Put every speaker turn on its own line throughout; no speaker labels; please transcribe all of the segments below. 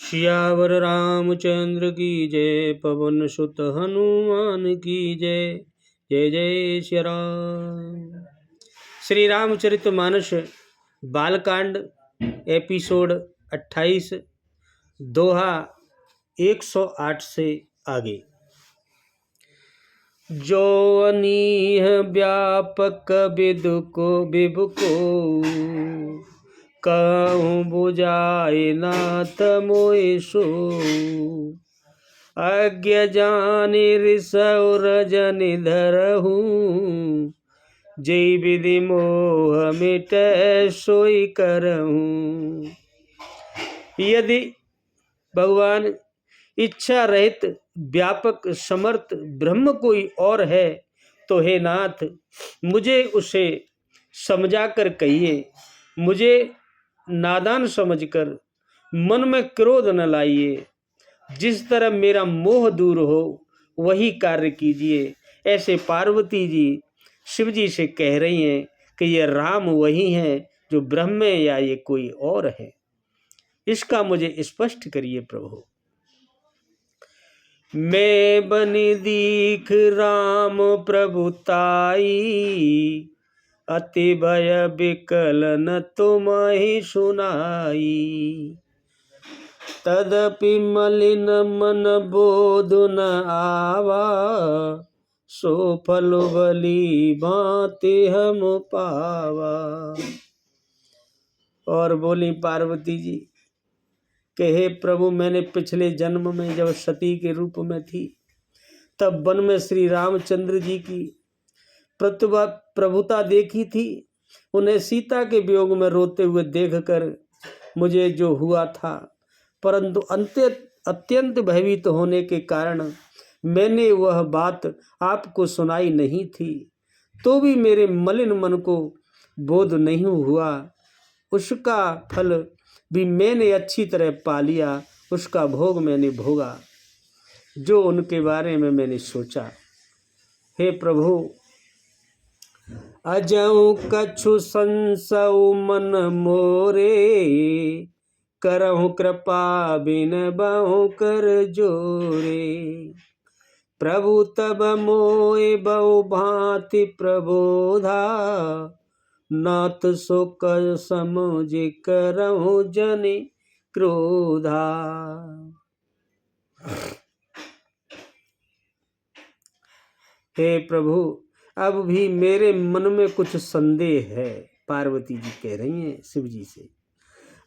सियावर रामचंद्र की जय, पवन सुत हनुमान की जय। जय जय श्री राम। श्री रामचरितमानस बालकांड एपिसोड 28 दोहा 108 से आगे। जो अनीह व्यापक विभु को, कहूँ बुझाए नाथ मोहि सो। अज्ञ जानि ऋसौ रजनि धरहूँ, जय विधि मोह मिटै सोई करहूँ। यदि भगवान इच्छा रहित व्यापक समर्थ ब्रह्म कोई और है तो हे नाथ, मुझे उसे समझा कर कहिए। मुझे नादान समझकर मन में क्रोध न लाइए। जिस तरह मेरा मोह दूर हो वही कार्य कीजिए। ऐसे पार्वती जी शिव जी से कह रही हैं कि ये राम वही हैं जो ब्रह्म है या ये कोई और है, इसका मुझे स्पष्ट करिए प्रभु। मैं बनि दीख राम प्रभुताई, अति भय विकल न तुम्हि सुनाई। तदपि मलिन मन बोध न आवा, सो फल बली भांति हम पावा। और बोली पार्वती जी कि हे प्रभु, मैंने पिछले जन्म में जब सती के रूप में थी तब वन में श्री रामचंद्र जी की प्रभुता देखी थी। उन्हें सीता के वियोग में रोते हुए देखकर मुझे जो हुआ था, परंतु अत्यंत भयभीत होने के कारण मैंने वह बात आपको सुनाई नहीं थी, तो भी मेरे मलिन मन को बोध नहीं हुआ। उसका फल भी मैंने अच्छी तरह पा लिया, उसका भोग मैंने भोगा जो उनके बारे में मैंने सोचा। हे प्रभु, अजऊ कछु संसौ मन मोरे, करहु कृपा बिन बहु कर जोरे। प्रभु तब मोए बहु भांति प्रबोधा, नाथ सो कर समझ करहु जनि क्रोधा। हे प्रभु, अब भी मेरे मन में कुछ संदेह है। पार्वती जी कह रही हैं शिव जी से,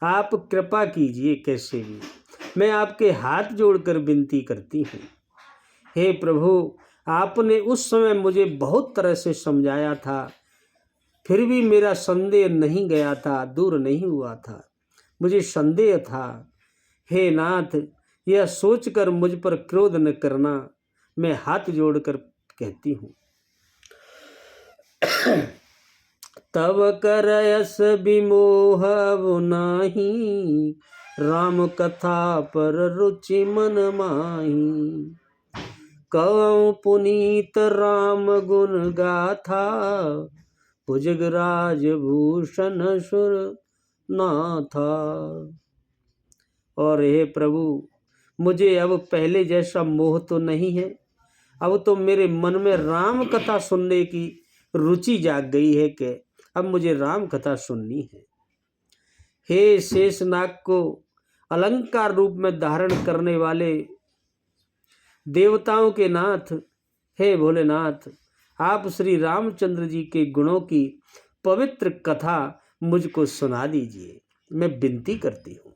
आप कृपा कीजिए। कैसे भी मैं आपके हाथ जोड़कर विनती करती हूँ। हे प्रभु, आपने उस समय मुझे बहुत तरह से समझाया था, फिर भी मेरा संदेह नहीं गया था, दूर नहीं हुआ था। मुझे संदेह था। हे नाथ, यह सोचकर मुझ पर क्रोध न करना। मैं हाथ जोड़कर कहती हूँ। तब कर यस विमोह नाही, राम कथा पर रुचि मन माही। कहूँ पुनीत राम गुण गाथा, भुजगराज भूषण सुर नाथा। और हे प्रभु, मुझे अब पहले जैसा मोह तो नहीं है। अब तो मेरे मन में राम कथा सुनने की रुचि जाग गई है कि अब मुझे राम कथा सुननी है। हे शेषनाग को अलंकार रूप में धारण करने वाले देवताओं के नाथ, हे भोलेनाथ, आप श्री रामचंद्र जी के गुणों की पवित्र कथा मुझको सुना दीजिए। मैं विनती करती हूँ।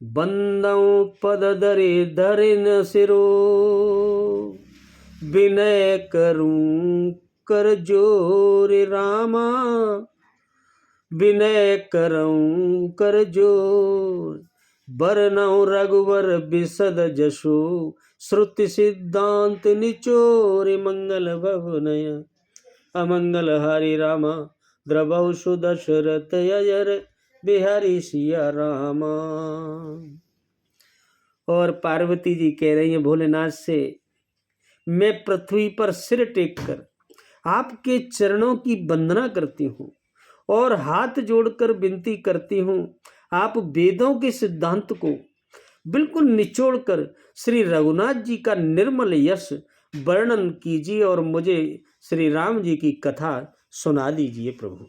बंदौ पद धरे धरे न सिरो, विनय करूं कर जोर रामा। विनय करऊं कर जोर, बरनऊ रघुवर बिसद जसो। श्रुति सिद्धांत निचोर, मंगल भवनय अमंगल हरि रामा। द्रवौ सुदशरथ अजर, बिहारी सिया रामा। और पार्वती जी कह रही हैं भोलेनाथ से, मैं पृथ्वी पर सिर टेक कर आपके चरणों की वंदना करती हूँ और हाथ जोड़कर विनती करती हूँ, आप वेदों के सिद्धांत को बिल्कुल निचोड़कर श्री रघुनाथ जी का निर्मल यश वर्णन कीजिए और मुझे श्री राम जी की कथा सुना दीजिए प्रभु।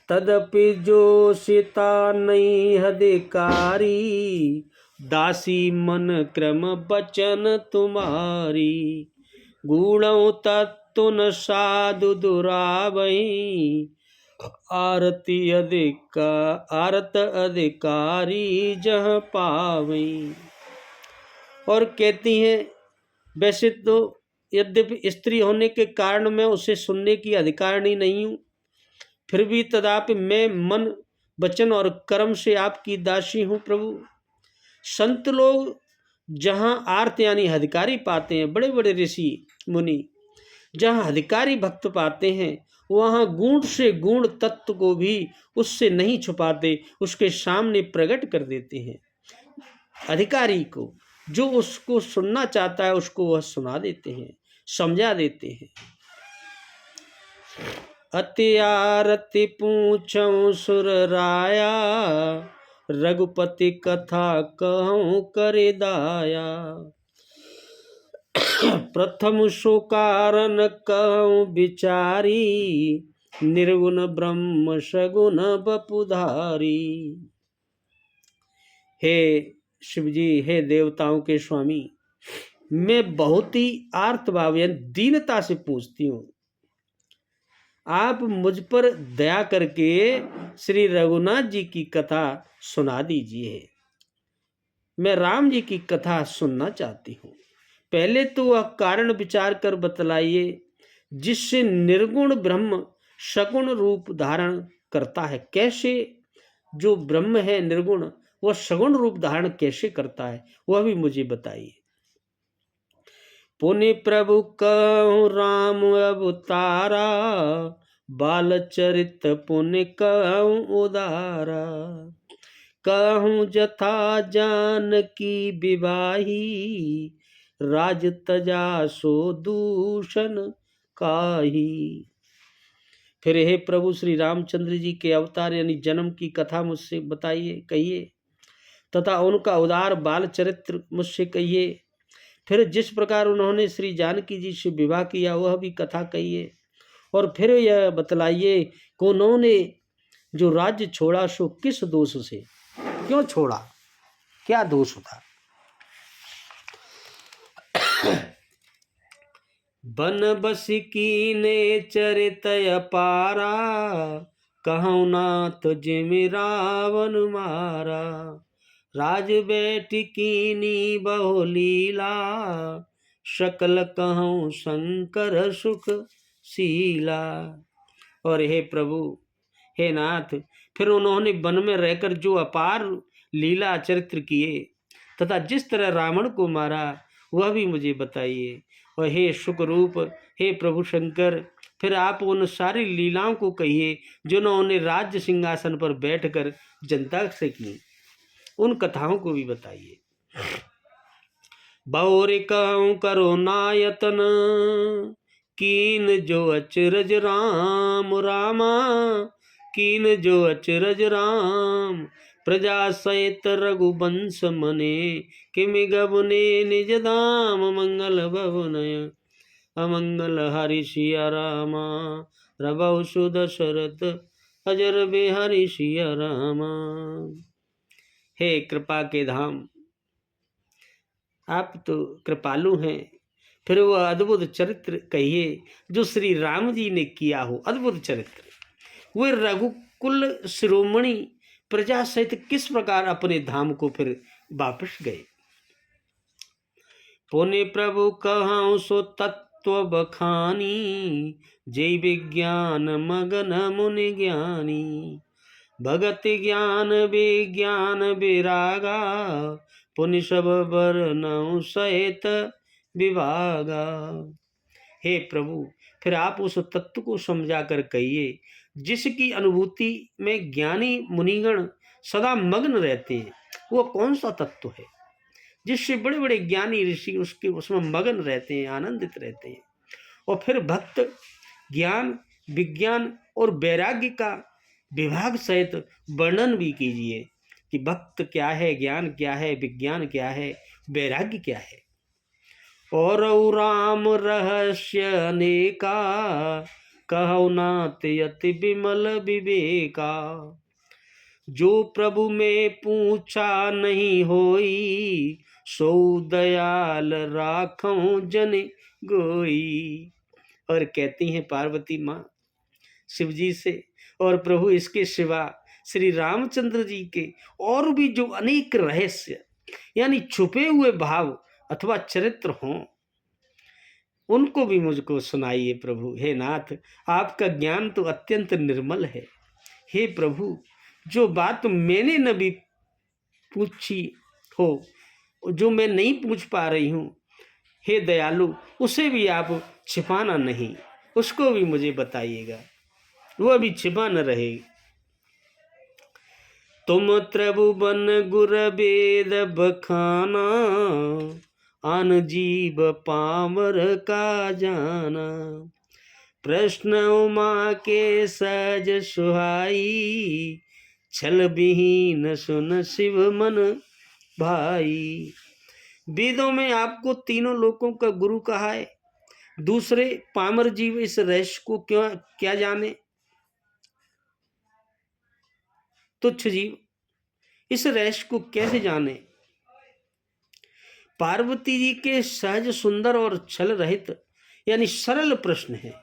तदपि जो सीता नहीं अधिकारी, दासी मन क्रम बचन तुम्हारी। गुणों तत्व न साधु दुरावही, आरत अधिकारी जहाँ पावई। और कहती हैं वैसे तो यद्यपि स्त्री होने के कारण मैं उसे सुनने की अधिकारिणी नहीं हूँ, फिर भी तदापि मैं मन वचन और कर्म से आपकी दासी हूँ प्रभु। संत लोग जहाँ आर्त यानी अधिकारी पाते हैं, बड़े बड़े ऋषि मुनि जहाँ अधिकारी भक्त पाते हैं, वहाँ गुण से गुण तत्व को भी उससे नहीं छुपाते, उसके सामने प्रकट कर देते हैं। अधिकारी को जो उसको सुनना चाहता है उसको वह सुना देते हैं, समझा देते हैं। अति आरती पूछऊं सुर राया, रघुपति कथा कहूं करे दाया। प्रथम सो कारण कहूं विचारी, निर्गुण ब्रह्म सगुण बपुधारी। हे शिव जी, हे देवताओं के स्वामी, मैं बहुत ही आर्तभाव यानी दीनता से पूछती हूँ, आप मुझ पर दया करके श्री रघुनाथ जी की कथा सुना दीजिए। मैं राम जी की कथा सुनना चाहती हूँ। पहले तो वह कारण विचार कर बतलाइए जिससे निर्गुण ब्रह्म सगुण रूप धारण करता है। कैसे जो ब्रह्म है निर्गुण, वह सगुण रूप धारण कैसे करता है, वह भी मुझे बताइए। पुनि प्रभु कहूँ राम अवतारा, बाल चरित पुनि कहूँ उदारा। कहूँ जथा जानकी विवाही, राज तजा सो दूषण काही। फिर हे प्रभु श्री रामचंद्र जी के अवतार यानी जन्म की कथा मुझसे बताइए, कहिए, तथा उनका उदार बाल चरित्र मुझसे कहिए। फिर जिस प्रकार उन्होंने श्री जानकी जी से विवाह किया वह भी कथा कहिए। और फिर यह बतलाइए कि उन्होंने जो राज्य छोड़ा सो किस दोष से, क्यों छोड़ा, क्या दोष था। बन बस कीने चरित अपारा, कहूँ नाथ जिमि रावण मारा। राज बैठ कीनी बहु लीला, सकल कहूँ शंकर सुख शीला। और हे प्रभु, हे नाथ, फिर उन्होंने वन में रहकर जो अपार लीला चरित्र किए तथा जिस तरह रावण को मारा वह भी मुझे बताइए। और हे सुख रूप, हे प्रभु शंकर, फिर आप उन सारी लीलाओं को कहिए जो उन्होंने राज्य सिंहासन पर बैठकर जनता से की, उन कथाओं को भी बताइए। बहुरी कहूँ करो नायतन, कीन जो अचरज राम रामा। कीन जो अचरज राम, प्रजा सहित रघुवंश मने। किमि गबने निज धाम, मंगल भवनय अमंगल हरि सिया रामा। रबहु सुदशरथ अजर बिहारी सिया रामा। हे कृपा के धाम, आप तो कृपालु हैं, फिर वह अद्भुत चरित्र कहिए जो श्री राम जी ने किया हो। अद्भुत चरित्र, वे रघुकुल शिरोमणि प्रजा सहित किस प्रकार अपने धाम को फिर वापस गए। पुनि प्रभु कहूँ सो तत्व बखानी, जय विज्ञान मगन मुनि ज्ञानी। भगत ज्ञान विज्ञान विरागा, पुनि सब बरनऊँ सहित विभागा। हे प्रभु, फिर आप उस तत्व को समझा कर कहिए जिसकी अनुभूति में ज्ञानी मुनिगण सदा मग्न रहते हैं। वो कौन सा तत्व है जिससे बड़े बड़े ज्ञानी ऋषि उसमें मग्न रहते हैं, आनंदित रहते हैं। और फिर भक्त ज्ञान विज्ञान और वैराग्य का विभाग सहित वर्णन भी कीजिए कि भक्त क्या है, ज्ञान क्या है, विज्ञान क्या है, वैराग्य क्या है। और राम रहस्य अनेका, कहु नाथ यति विमल विवेका। जो प्रभु में पूछा नहीं होई, सो दयाल राखऊं जन गोई। और कहती हैं पार्वती माँ शिव जी से, और प्रभु इसके सिवा श्री रामचंद्र जी के और भी जो अनेक रहस्य यानी छुपे हुए भाव अथवा चरित्र हों, उनको भी मुझको सुनाइए प्रभु। हे नाथ, आपका ज्ञान तो अत्यंत निर्मल है। हे प्रभु, जो बात मैंने न भी पूछी हो, जो मैं नहीं पूछ पा रही हूँ, हे दयालु, उसे भी आप छिपाना नहीं, उसको भी मुझे बताइएगा, वो अभी छिपा न रहे। तुम त्रिभुवन गुर वेद बखाना, आन जीव पामर का जाना। प्रश्न उमा के सहज सुहाई, छल विहीन सुन शिव मन भाई। वेदों में आपको तीनों लोकों का गुरु कहा है, दूसरे पामर जीव इस रहस्य को क्या जाने। तुच्छ जीव इस रहस्य को कैसे जाने। पार्वती जी के सहज सुंदर और छल रहित यानी सरल प्रश्न है,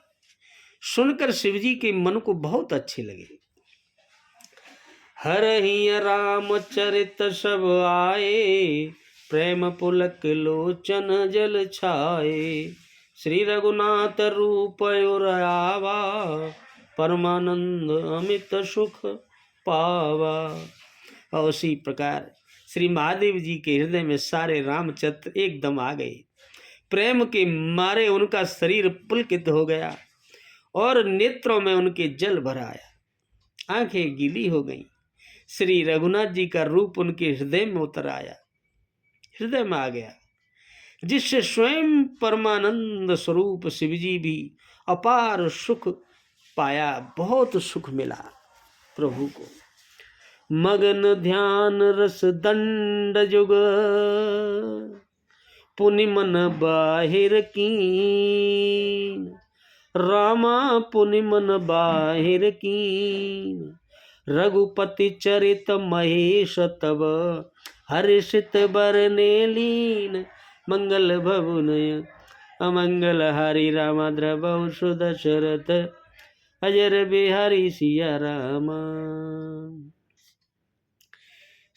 सुनकर शिव जी के मन को बहुत अच्छे लगे। हर ही रामचरित सब आए, प्रेम पुलक लोचन जल छाए। श्री रघुनाथ रूप और आवा, परमानंद अमित सुख पावा। और उसी प्रकार श्री महादेव जी के हृदय में सारे रामचरित्र एकदम आ गए। प्रेम के मारे उनका शरीर पुलकित हो गया और नेत्रों में उनके जल भर आया, आंखें गीली हो गईं। श्री रघुनाथ जी का रूप उनके हृदय में उतर आया, हृदय में आ गया, जिससे स्वयं परमानंद स्वरूप शिव जी भी अपार सुख पाया, बहुत सुख मिला प्रभु को। मगन ध्यान रस दंड जुग, पुनि मन बाहिर कीन। रामा पुनि मन बाहिर कीन। रघुपति चरित महेश तब, हर्षित बरने लीन। मंगल भवुनय अमंगल हरि, राम द्रवहु सुदशरथ, अजर बिहारी सिया रामा।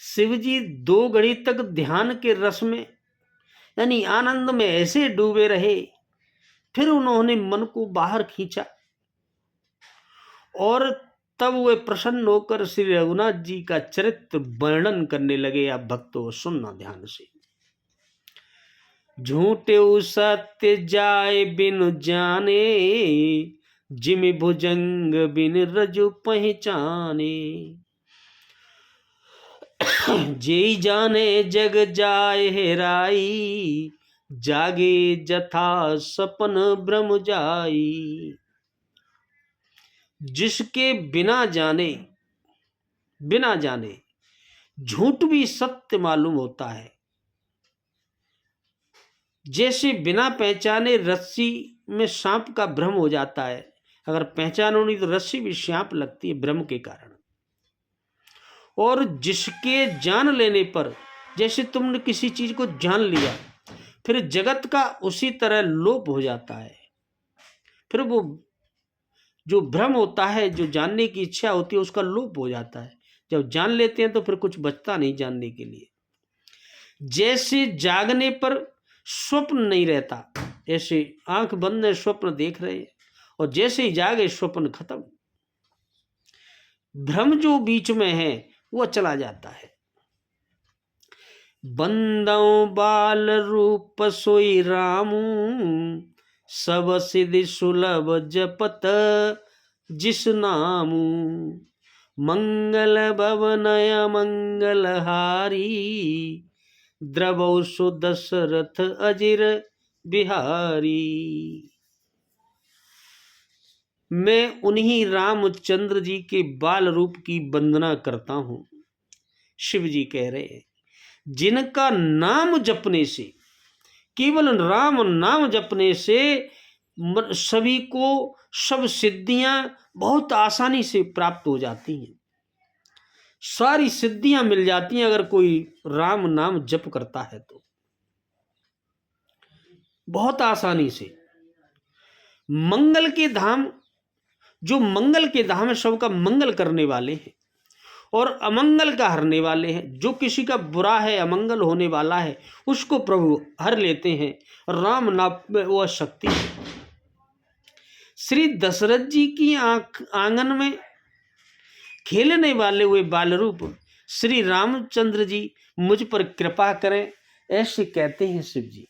शिव जी 2 घड़ी तक ध्यान के रस में यानी आनंद में ऐसे डूबे रहे, फिर उन्होंने मन को बाहर खींचा और तब वे प्रसन्न होकर श्री रघुनाथ जी का चरित्र वर्णन करने लगे। आप भक्तों सुनना ध्यान से। झूठे सत्य जाए बिनु जाने, जिमि भुजंग बिन रजु पहचाने। जे जाने जग जाए हेराई, जागे जथा सपन भ्रम जाई। जिसके बिना जाने झूठ भी सत्य मालूम होता है, जैसे बिना पहचाने रस्सी में सांप का भ्रम हो जाता है, अगर पहचानो नहीं तो रस्सी भी सांप लगती है भ्रम के कारण। और जिसके जान लेने पर, जैसे तुमने किसी चीज को जान लिया, फिर जगत का उसी तरह लोप हो जाता है। फिर वो जो भ्रम होता है, जो जानने की इच्छा होती है, उसका लोप हो जाता है। जब जान लेते हैं तो फिर कुछ बचता नहीं जानने के लिए। जैसे जागने पर स्वप्न नहीं रहता, ऐसे आंख बंद है स्वप्न देख रहे हैं, और जैसे ही जागे स्वप्न खत्म। भ्रम जो बीच में है वो चला जाता है। बंदौ बाल रूप सोई रामू, सब सिद्धि सुलभ जपत जिस नामू। मंगल भवनय मंगल हारी, द्रवौ सुदशरथ अजिर बिहारी। मैं उन्हीं रामचंद्र जी के बाल रूप की वंदना करता हूं। शिव जी कह रहे हैं, जिनका नाम जपने से, केवल राम नाम जपने से सभी को सब सिद्धियां बहुत आसानी से प्राप्त हो जाती हैं। सारी सिद्धियां मिल जाती हैं अगर कोई राम नाम जप करता है तो, बहुत आसानी से। मंगल के धाम, जो मंगल के धाम है, सबका मंगल करने वाले हैं और अमंगल का हरने वाले हैं। जो किसी का बुरा है, अमंगल होने वाला है, उसको प्रभु हर लेते हैं। राम नाम में वह शक्ति है। श्री दशरथ जी की आंगन में खेलने वाले हुए बाल रूप श्री रामचंद्र जी मुझ पर कृपा करें, ऐसे कहते हैं शिव जी।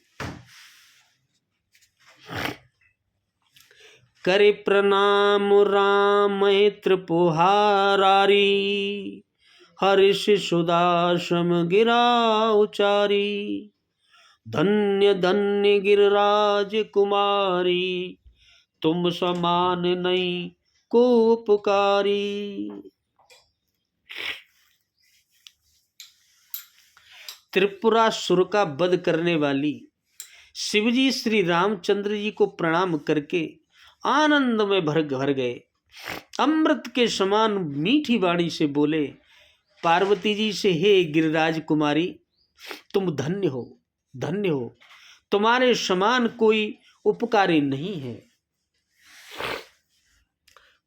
करे प्रणाम राम त्रिपुहारी, हर्ष सुदासम गिरा उचारी, धन्य धन्य गिरिराज कुमारी, तुम समान नहीं को पुकारी। त्रिपुरासुर का वध करने वाली शिवजी श्री रामचंद्र जी को प्रणाम करके आनंद में भर गए। अमृत के समान मीठी वाणी से बोले पार्वती जी से, हे गिरिराज कुमारी, तुम धन्य हो, धन्य हो, तुम्हारे समान कोई उपकारी नहीं है।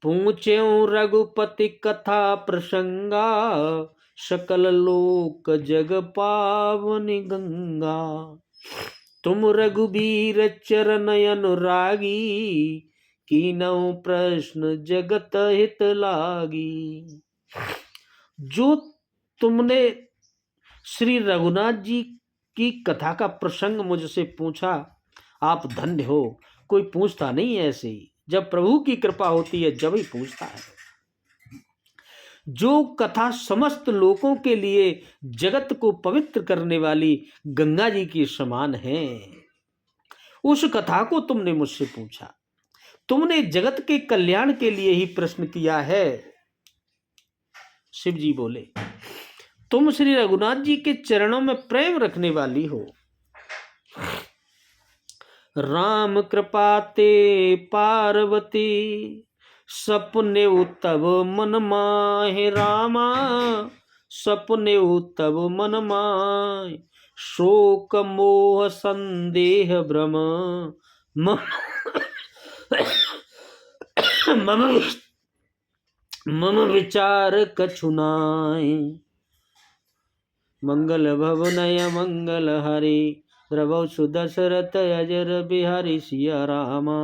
पूछ्यो रघुपति कथा प्रसंगा, सकल लोक जग पावनी गंगा, तुम रघुबीर चरण अनुरागी, कीनौ प्रश्न जगत हित लागी। जो तुमने श्री रघुनाथ जी की कथा का प्रसंग मुझसे पूछा, आप धन्य हो। कोई पूछता नहीं है ऐसे ही, जब प्रभु की कृपा होती है जब ही पूछता है। जो कथा समस्त लोगों के लिए जगत को पवित्र करने वाली गंगा जी के समान है, उस कथा को तुमने मुझसे पूछा। तुमने जगत के कल्याण के लिए ही प्रश्न किया है। शिव जी बोले, तुम श्री रघुनाथ जी के चरणों में प्रेम रखने वाली हो। राम कृपा ते पार्वती, सपने तब मन माहे रामा, सपने तब मन माहे, शोक मोह संदेह भ्रम मम विचार कछु नाय। मंगल भवनय मंगल हरि, द्रवौ सुदशरथ अजर बिहारी सिया रामा।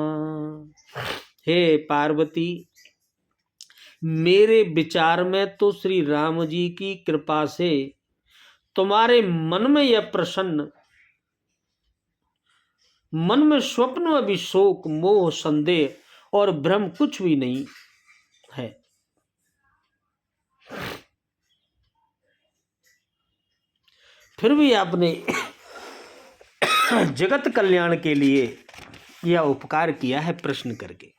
हे पार्वती, मेरे विचार में तो श्री राम जी की कृपा से तुम्हारे मन में यह प्रसन्न, मन में स्वप्न में भी शोक मोह संदेह और भ्रम कुछ भी नहीं है। फिर भी आपने जगत कल्याण के लिए यह उपकार किया है प्रश्न करके।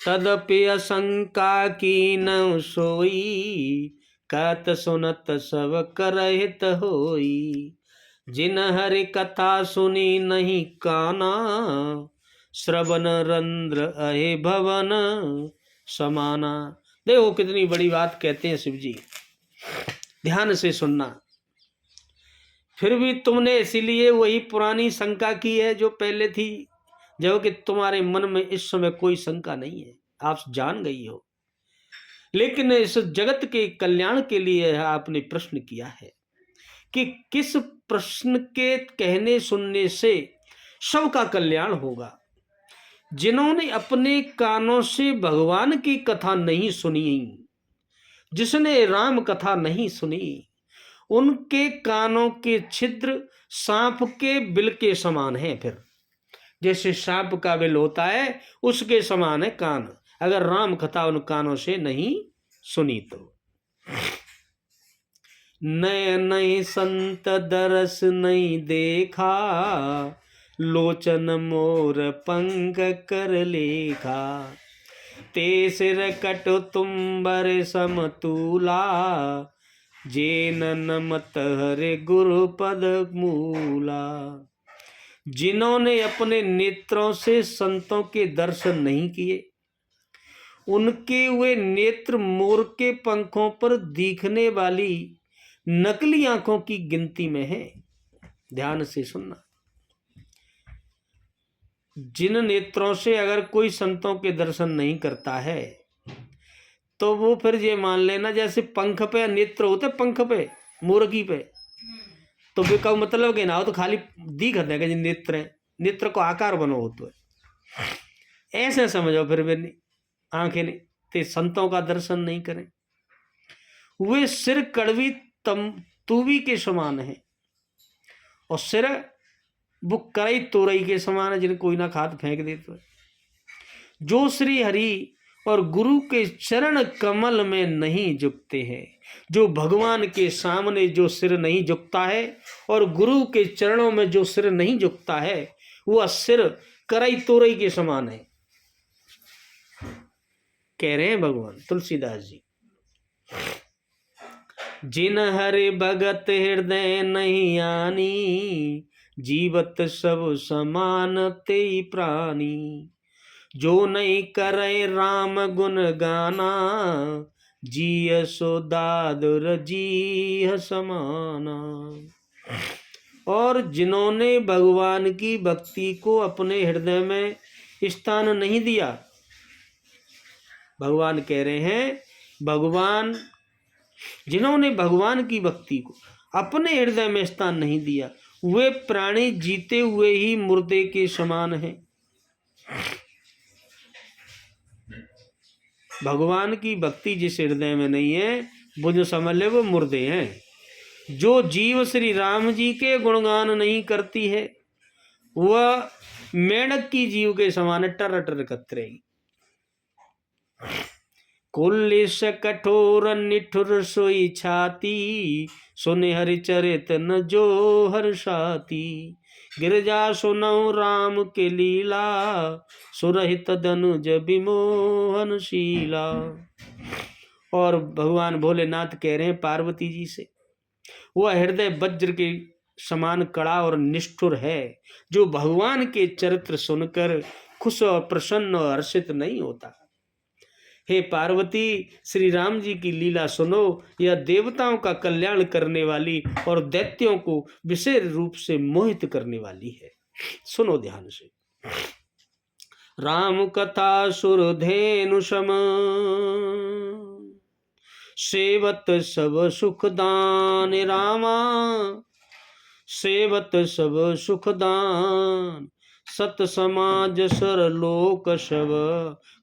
तदपि असंका की न सोई, कहत सुनत सब करहित होई। जिन हरि कथा सुनी नहीं काना, श्रवण रंध्र अहे भवन समाना। देखो कितनी बड़ी बात कहते हैं शिव जी, ध्यान से सुनना। फिर भी तुमने इसीलिए वही पुरानी शंका की है जो पहले थी, जबकि तुम्हारे मन में इस समय कोई शंका नहीं है, आप जान गई हो। लेकिन इस जगत के कल्याण के लिए आपने प्रश्न किया है कि किस प्रश्न के कहने सुनने से सबका कल्याण होगा। जिन्होंने अपने कानों से भगवान की कथा नहीं सुनी, जिसने राम कथा नहीं सुनी, उनके कानों के छिद्र सांप के बिल के समान हैं। फिर जैसे सांप का बिल होता है उसके समान है कान, अगर राम कथा उन कानों से नहीं सुनी तो। नए नए संत दरस नहीं देखा, लोचन मोर पंख कर लेखा, ते सिर कटु तुम्बर समतूला, जेन नमत हरे गुरु पद मूला। जिन्होंने अपने नेत्रों से संतों के दर्शन नहीं किए, उनके वे नेत्र मोर के पंखों पर दिखने वाली नकली आंखों की गिनती में है। ध्यान से सुनना। जिन नेत्रों से अगर कोई संतों के दर्शन नहीं करता है तो वो फिर ये मान लेना जैसे पंख पे नेत्र होते, पंख पे मुर्गी पे, तो वे का मतलब कि ना हो तो खाली दिख देगा जी नेत्र है, नेत्र को आकार बनो हो तो ऐसे समझो। फिर वे आंखें ने ते संतों का दर्शन नहीं करें। वे सिर कड़वी तूवी के समान है और सिर वो करई तोरई के समान है, जिन्हें कोई ना खाद फेंक दे। तो जो श्री हरि और गुरु के चरण कमल में नहीं झुकते हैं, जो भगवान के सामने जो सिर नहीं झुकता है और गुरु के चरणों में जो सिर नहीं झुकता है, वह सिर करई तोरई के समान है, कह रहे हैं भगवान तुलसीदास जी। जिन हरि भगत हृदय नहीं आनी, जीवत सब समान तेई प्राणी। जो नहीं करे राम गुण गाना, जी सो दादुर जी समाना। और जिन्होंने भगवान की भक्ति को अपने हृदय में स्थान नहीं दिया, भगवान कह रहे हैं, जिन्होंने भगवान की भक्ति को अपने हृदय में स्थान नहीं दिया, वे प्राणी जीते हुए ही मुर्दे के समान हैं। भगवान की भक्ति जिस हृदय में नहीं है, वो जो समझ ले वो मुर्दे हैं। जो जीव श्री राम जी के गुणगान नहीं करती है, वह मेंढक की जीव के समान टर टर कतरेगी। कुल्लिस कठोर निठुर सोई छाती, सुने हरिचरित न जो हर्षाती। गिरजा सुनौ राम के लीला, सुरहित धनुज विमोहनशीला। और भगवान भोलेनाथ कह रहे हैं पार्वती जी से, वह हृदय वज्र के समान कड़ा और निष्ठुर है, जो भगवान के चरित्र सुनकर खुश और प्रसन्न और हर्षित नहीं होता। हे पार्वती, श्री राम जी की लीला सुनो, यह देवताओं का कल्याण करने वाली और दैत्यों को विशेष रूप से मोहित करने वाली है। सुनो ध्यान से। राम कथा सुरधेनु सम, सेवत सब सुखदान रामा, सेवत सब सुखदान। सत समाज सर लोक सब,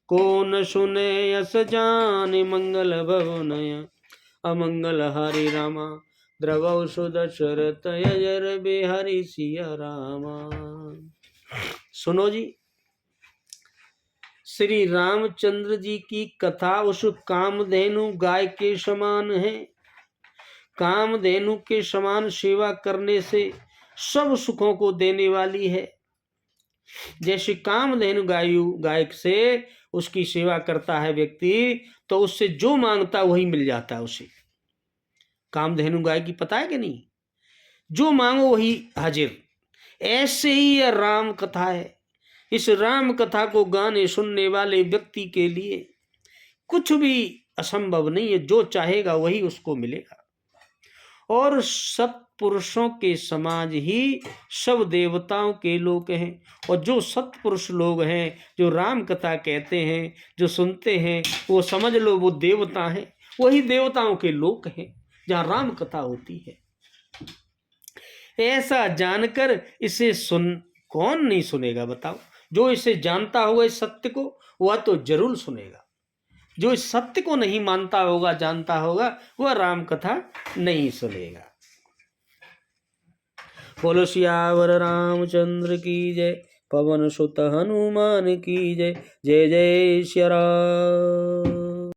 को न सुने यस जान। मंगल भवनय अमंगल हरि रामा, द्रवौ सुदशरथ यजर बिहारी सिया रामा। सुनो जी, श्री रामचंद्र जी की कथा उस कामधेनु गाय के समान है। कामधेनु के समान सेवा करने से सब सुखों को देने वाली है। जैसे कामधेनु गाय से उसकी सेवा करता है व्यक्ति, तो उससे जो मांगता वही मिल जाता है उसे। कामधेनु गाय की पता है कि नहीं, जो मांगो वही हाजिर। ऐसे ही यह राम कथा है। इस राम कथा को गाने सुनने वाले व्यक्ति के लिए कुछ भी असंभव नहीं है, जो चाहेगा वही उसको मिलेगा। और सत्पुरुषों के समाज ही सब देवताओं के लोक हैं। और जो सत्पुरुष लोग हैं, जो राम कथा कहते हैं, जो सुनते हैं, वो समझ लो वो देवता हैं। वही देवताओं के लोक हैं जहाँ राम कथा होती है। ऐसा जानकर इसे कौन नहीं सुनेगा बताओ। जो इसे जानता होगा इस सत्य को, वह तो जरूर सुनेगा। जो इस सत्य को नहीं मानता होगा, जानता होगा, वह राम कथा नहीं सुनेगा। बोलो सियावर रामचंद्र की जय, पवन सुत हनुमान की जय। जय जय श्री राम।